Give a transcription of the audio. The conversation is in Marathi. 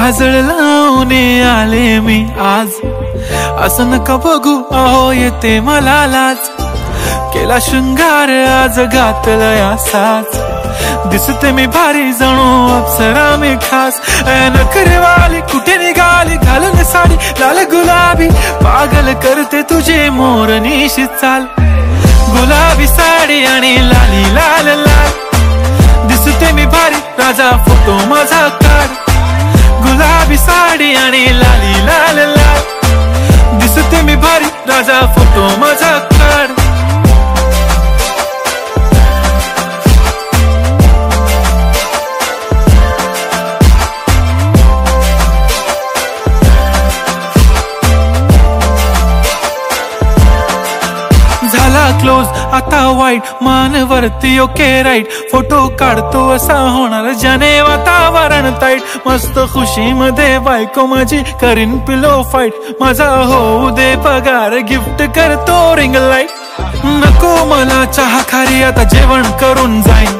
काजळ लावून आले मी आज, असं नका बघू अहो येते मला लाज। केला शृंगार आज घातला साज, दिसते मी भारी जणू अप्सरा मी खास। नखरेवाली कुठे निघाली घालून साडी लाल गुलाबी, पागल करते तुझे मोरनीशी चाल। गुलाबी साडी आणि लाली लाल लाल, दिसते मी भारी राजा फोटो माझा काढ। गुलाबी साडी आणि लाली लाल लाल, दिसते मी भारी राजा फोटो माझा काढ। झाला क्लोज आता वाईट, मान वरती ओके राईट, फोटो काढतो असा होणार ज्याने वातावरण ताईट। मस्त खुशी मध्ये बायको माझी करीन पिलो फाईट, माझा होऊ दे पगार गिफ्ट करतो रिंग लाईट। नको मला चहा खारी आता जेवण करून जाईन,